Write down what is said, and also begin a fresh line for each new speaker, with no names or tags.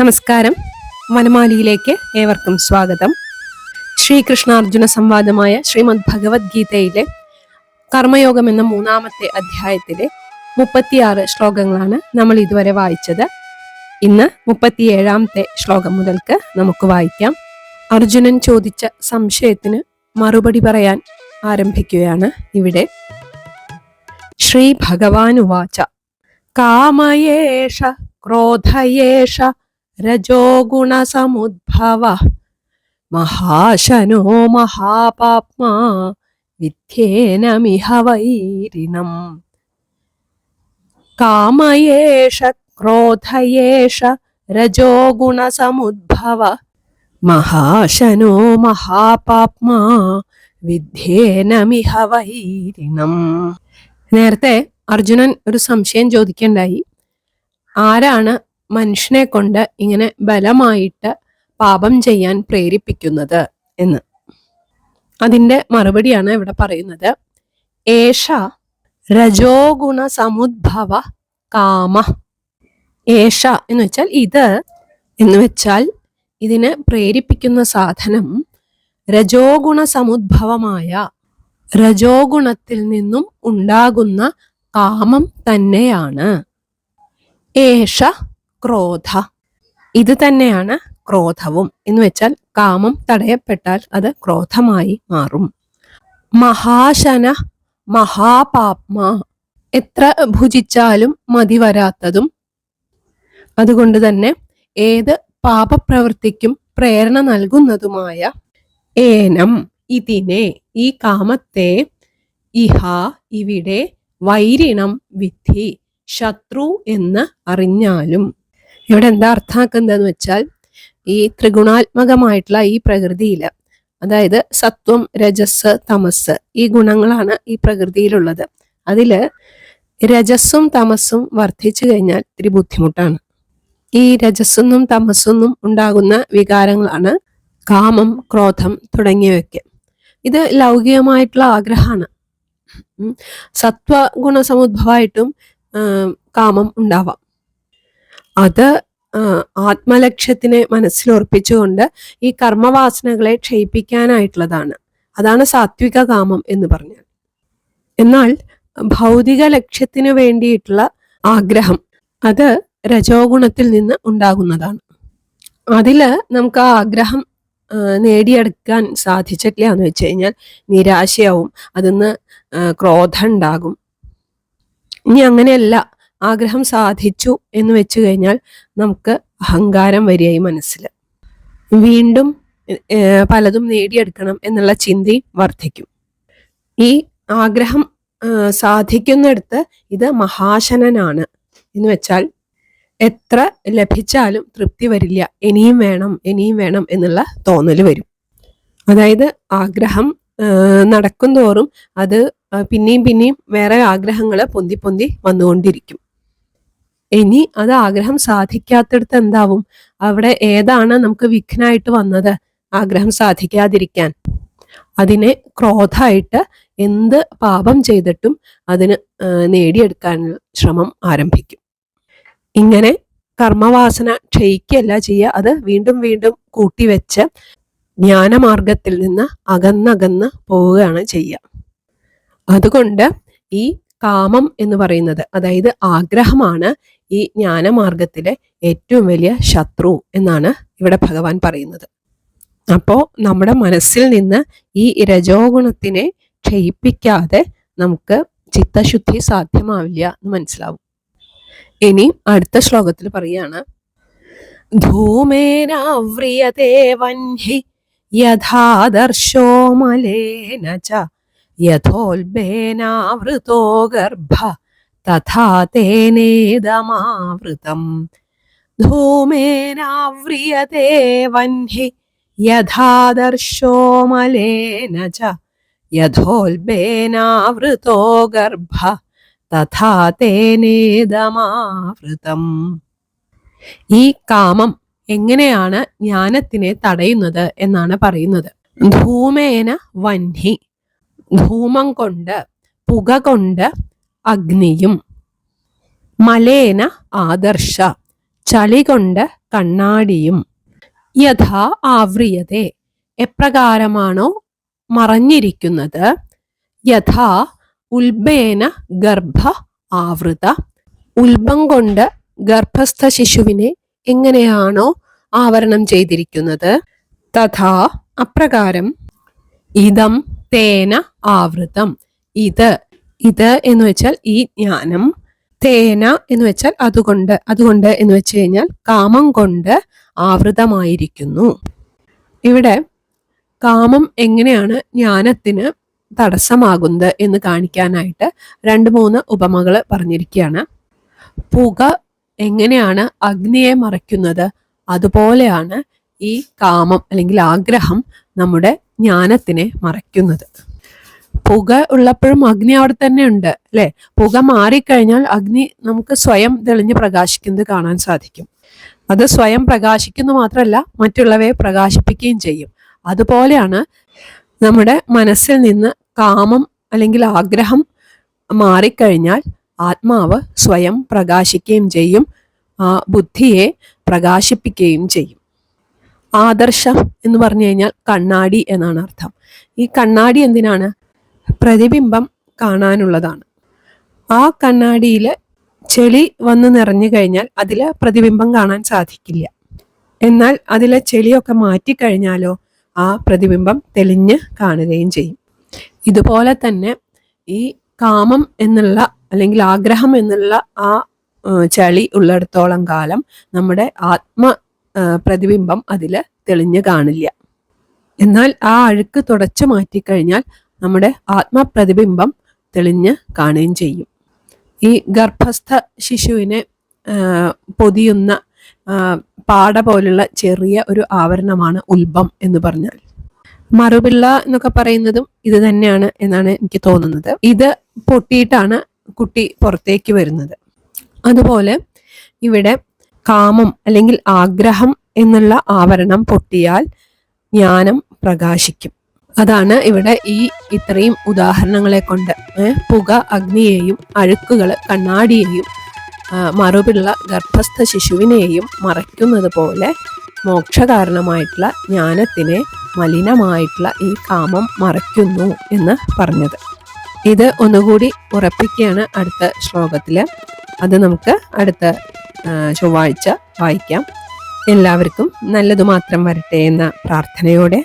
നമസ്കാരം. വനമാലിയിലേക്ക് ഏവർക്കും സ്വാഗതം. ശ്രീകൃഷ്ണാർജുന സംവാദമായ ശ്രീമദ് ഭഗവത്ഗീതയിലെ കർമ്മയോഗം എന്ന 3-ാമത്തെ അധ്യായത്തിലെ 36 ശ്ലോകങ്ങളാണ് നമ്മൾ ഇതുവരെ വായിച്ചത്. ഇന്ന് 37-ാമത്തെ ശ്ലോകം മുതൽക്ക് നമുക്ക് വായിക്കാം. അർജുനൻ ചോദിച്ച സംശയത്തിന് മറുപടി പറയാൻ ആരംഭിക്കുകയാണ് ഇവിടെ. ശ്രീ ഭഗവാനുവാച കാമയേഷ ക്രോധയേഷ രജോ ഗുണസമുദ്ഭവ മഹാശനോ മഹാപാപ്മാ വിദ്യേനമിഹ വൈരിണം. കാമയേഷ ക്രോധയേഷ രജോ ഗുണസമുദ്ഭവ മഹാശനോ മഹാപാപ്മാ വിദ്യേനമിഹ വൈരിണം. നേരത്തെ അർജുനൻ ഒരു സംശയം ചോദിക്കേണ്ടായി. ആരാണ് മനുഷ്യനെ കൊണ്ട് ഇങ്ങനെ ബലമായിട്ട് പാപം ചെയ്യാൻ പ്രേരിപ്പിക്കുന്നത് എന്ന്. അതിന്റെ മറുപടിയാണ് ഇവിടെ പറയുന്നത്. ഏഷ രജോ ഗുണ സമുദ്ഭവ കാമ. ഏഷ എന്ന് വെച്ചാൽ ഇത് എന്ന് വെച്ചാൽ ഇതിനെ പ്രേരിപ്പിക്കുന്ന സാധനം രജോ ഗുണ സമുദ്ഭവമായ രജോ ഗുണത്തിൽ നിന്നും ഉണ്ടാകുന്ന കാമം തന്നെയാണ്. ഏഷ ക്രോധ. ഇത് തന്നെയാണ് ക്രോധവും എന്ന് വെച്ചാൽ കാമം തടയപ്പെട്ടാൽ അത് ക്രോധമായി മാറും. മഹാശന മഹാപാപ്മാ. എത്ര ഭുജിച്ചാലും മതി വരാത്തതും അതുകൊണ്ട് തന്നെ ഏത് പാപപ്രവൃത്തിക്കും പ്രേരണ നൽകുന്നതുമായ ഏനം ഇതിനെ, ഈ കാമത്തെ, ഇഹ ഇവിടെ, വൈരിണം വിധി ശത്രു എന്ന് അറിഞ്ഞാലും. ഇവിടെ എന്താ അർത്ഥാക്കുന്നതെന്ന് വെച്ചാൽ ഈ ത്രിഗുണാത്മകമായിട്ടുള്ള ഈ പ്രകൃതിയിൽ, അതായത് സത്വം രജസ് തമസ്, ഈ ഗുണങ്ങളാണ് ഈ പ്രകൃതിയിലുള്ളത്. അതില് രജസ്സും തമസ്സും വർദ്ധിച്ചു കഴിഞ്ഞാൽ ഇത്തിരി ബുദ്ധിമുട്ടാണ്. ഈ രജസ്സൊന്നും തമസ്സൊന്നും ഉണ്ടാകുന്ന വികാരങ്ങളാണ് കാമം, ക്രോധം തുടങ്ങിയവയൊക്കെ. ഇത് ലൗകികമായിട്ടുള്ള ആഗ്രഹമാണ്. സത്വഗുണസമുദ്ഭവമായിട്ടും കാമം ഉണ്ടാവാം. അത് ആത്മലക്ഷ്യത്തിനെ മനസ്സിലുറപ്പിച്ചുകൊണ്ട് ഈ കർമ്മവാസനകളെ ക്ഷയിപ്പിക്കാനായിട്ടുള്ളതാണ്. അതാണ് സാത്വിക കാമം എന്ന് പറഞ്ഞാൽ. എന്നാൽ ഭൗതിക ലക്ഷ്യത്തിന് വേണ്ടിയിട്ടുള്ള ആഗ്രഹം അത് രജോ ഗുണത്തിൽ നിന്ന് ഉണ്ടാകുന്നതാണ്. അതില് നമുക്ക് ആ ആഗ്രഹം നേടിയെടുക്കാൻ സാധിച്ചിട്ടില്ല എന്ന് വെച്ച് കഴിഞ്ഞാൽ നിരാശയാവും, അതിന്ന് ക്രോധം ഉണ്ടാകും. ഇനി അങ്ങനെയല്ല, ആഗ്രഹം സാധിച്ചു എന്ന് വെച്ചു കഴിഞ്ഞാൽ നമുക്ക് അഹങ്കാരം വരികയായി മനസ്സിൽ. വീണ്ടും പലതും നേടിയെടുക്കണം എന്നുള്ള ചിന്തയും വർദ്ധിക്കും. ഈ ആഗ്രഹം സാധിക്കുന്നിടത്ത് ഇത് മഹാശനനാണ് എന്ന് വെച്ചാൽ എത്ര ലഭിച്ചാലും തൃപ്തി വരില്ല, ഇനിയും വേണം ഇനിയും വേണം എന്നുള്ള തോന്നൽ വരും. അതായത് ആഗ്രഹം നടക്കും തോറും അത് പിന്നെയും പിന്നെയും വേറെ ആഗ്രഹങ്ങൾ പൊന്തി പൊന്തി വന്നുകൊണ്ടിരിക്കും. ഇനി അത് ആഗ്രഹം സാധിക്കാത്തടത്ത് എന്താവും? അവിടെ ഏതാണ് നമുക്ക് വിഘ്നായിട്ട് വന്നത് ആഗ്രഹം സാധിക്കാതിരിക്കാൻ? അതിനെ ക്രോധമായിട്ട് എന്ത് പാപം ചെയ്തിട്ടും അതിന് നേടിയെടുക്കാനുള്ള ശ്രമം ആരംഭിക്കും. ഇങ്ങനെ കർമ്മവാസന ക്ഷയിക്കല്ല ചെയ്യുക, അത് വീണ്ടും വീണ്ടും കൂട്ടിവെച്ച് ജ്ഞാനമാർഗത്തിൽ നിന്ന് അകന്നകന്ന് പോവുകയാണ് ചെയ്യുക. അതുകൊണ്ട് ഈ കാമം എന്ന് പറയുന്നത്, അതായത് ആഗ്രഹമാണ് ഈ ജ്ഞാനമാർഗത്തിലെ ഏറ്റവും വലിയ ശത്രു എന്നാണ് ഇവിടെ ഭഗവാൻ പറയുന്നത്. അപ്പോൾ നമ്മുടെ മനസ്സിൽ നിന്ന് ഈ രജോ ഗുണത്തിനെ ക്ഷയിപ്പിക്കാതെ നമുക്ക് ചിത്തശുദ്ധി സാധ്യമാവില്ല എന്ന് മനസ്സിലാവും. ഇനി അടുത്ത ശ്ലോകത്തിൽ പറയാണ്, ധൂമേനാവ്രിയതേ വഹ്നി യഥാദർശോ മലേന ച യഥോൽബേനാവൃതോ ഗർഭ തഥാ തേനേദമാവൃതം. ധൂമേനാവ്രിയതേ വഹ്നി യഥാദർശോ മലേന ച യഥോൽബേനാവൃതോ ഗർഭ തഥാ തേനേദമാവൃതം. ഈ കാമം എങ്ങനെയാണ് ജ്ഞാനത്തിനെ തടയുന്നത് എന്നാണ് പറയുന്നത്. ധൂമേന വഹ്നി, ധൂമം കൊണ്ട്, പുക കൊണ്ട് അഗ്നിയും, മലേന ആദർശ, ചളി കൊണ്ട് കണ്ണാടിയും. യഥാ ആവ്രിയതേ, എപ്രകാരമാണോ മറഞ്ഞിരിക്കുന്നത്. യഥാ ഉൽബേന ഗർഭ ആവൃത, ഉൽബം കൊണ്ട് ഗർഭസ്ഥ ശിശുവിനെ എങ്ങനെയാണോ ആവരണം ചെയ്തിരിക്കുന്നത്. തഥാ, അപ്രകാരം. ഇതം തേന ആവൃതം, ഇത് എന്ന് വെച്ചാൽ ഈ ജ്ഞാനം, തേന എന്ന് വെച്ചാൽ അതുകൊണ്ട്, എന്ന് വെച്ച് കഴിഞ്ഞാൽ കാമം കൊണ്ട് ആവൃതമായിരിക്കുന്നു. ഇവിടെ കാമം എങ്ങനെയാണ് ജ്ഞാനത്തിന് തടസ്സമാകുന്നത് എന്ന് കാണിക്കാനായിട്ട് 2-3 ഉപമകൾ പറഞ്ഞിരിക്കുകയാണ്. പുക എങ്ങനെയാണ് അഗ്നിയെ മറയ്ക്കുന്നത്, അതുപോലെയാണ് ഈ കാമം അല്ലെങ്കിൽ ആഗ്രഹം നമ്മുടെ ജ്ഞാനത്തിനെ മറയ്ക്കുന്നത്. പുക ഉള്ളപ്പോഴും അഗ്നി അവിടെ തന്നെ ഉണ്ട് അല്ലെ. പുക മാറിക്കഴിഞ്ഞാൽ അഗ്നി നമുക്ക് സ്വയം തെളിഞ്ഞ് പ്രകാശിക്കുന്നത് കാണാൻ സാധിക്കും. അത് സ്വയം പ്രകാശിക്കുന്നു മാത്രമല്ല, മറ്റുള്ളവയെ പ്രകാശിപ്പിക്കുകയും ചെയ്യും. അതുപോലെയാണ് നമ്മുടെ മനസ്സിൽ നിന്ന് കാമം അല്ലെങ്കിൽ ആഗ്രഹം മാറിക്കഴിഞ്ഞാൽ ആത്മാവ് സ്വയം പ്രകാശിക്കുകയും ചെയ്യും, ബുദ്ധിയെ പ്രകാശിപ്പിക്കുകയും ചെയ്യും. ആദർശം എന്ന് പറഞ്ഞു കഴിഞ്ഞാൽ കണ്ണാടി എന്നാണ് അർത്ഥം. ഈ കണ്ണാടി എന്തിനാണ്? പ്രതിബിംബം കാണാനുള്ളതാണ്. ആ കണ്ണാടിയിൽ ചെളി വന്ന് നിറഞ്ഞു കഴിഞ്ഞാൽ അതിൽ പ്രതിബിംബം കാണാൻ സാധിക്കില്ല. എന്നാൽ അതിലെ ചെളിയൊക്കെ മാറ്റിക്കഴിഞ്ഞാലോ ആ പ്രതിബിംബം തെളിഞ്ഞ് കാണുകയും ചെയ്യും. ഇതുപോലെ തന്നെ ഈ കാമം എന്നുള്ള അല്ലെങ്കിൽ ആഗ്രഹം എന്നുള്ള ആ ചളി ഉള്ളിടത്തോളം കാലം നമ്മുടെ ആത്മ പ്രതിബിംബം അതിൽ തെളിഞ്ഞ് കാണില്ല. എന്നാൽ ആ അഴുക്ക് തുടച്ചു മാറ്റിക്കഴിഞ്ഞാൽ നമ്മുടെ ആത്മപ്രതിബിംബം തെളിഞ്ഞ് കാണുകയും ചെയ്യും. ഈ ഗർഭസ്ഥ ശിശുവിനെ പൊതിയുന്ന പാട പോലുള്ള ചെറിയ ഒരു ആവരണമാണ് ഉൽബം എന്ന് പറഞ്ഞാൽ. മറുപിള്ള എന്നൊക്കെ പറയുന്നതും ഇത് തന്നെയാണ് എന്നാണ് എനിക്ക് തോന്നുന്നത്. ഇത് പൊട്ടിയിട്ടാണ് കുട്ടി പുറത്തേക്ക് വരുന്നത്. അതുപോലെ ഇവിടെ കാമം അല്ലെങ്കിൽ ആഗ്രഹം എന്നുള്ള ആവരണം പൊട്ടിയാൽ ജ്ഞാനം പ്രകാശിക്കും. അതാണ് ഇവിടെ ഈ ഇത്രയും ഉദാഹരണങ്ങളെ കൊണ്ട് പുക അഗ്നിയെയും അഴുക്കുകൾ കണ്ണാടിയെയും മറുപിള്ള ഗർഭസ്ഥ ശിശുവിനെയും മറയ്ക്കുന്നത് പോലെ മോക്ഷകാരണമായിട്ടുള്ള ജ്ഞാനത്തിനെ മലിനമായിട്ടുള്ള ഈ കാമം മറയ്ക്കുന്നു എന്ന് പറഞ്ഞത്. ഇത് ഒന്നുകൂടി ഉറപ്പിക്കുകയാണ് അടുത്ത ശ്ലോകത്തിൽ. അത് നമുക്ക് അടുത്ത ചൊവ്വാഴ്ച വായിക്കാം. എല്ലാവർക്കും നല്ലത് മാത്രം വരട്ടെ എന്ന പ്രാർത്ഥനയോടെ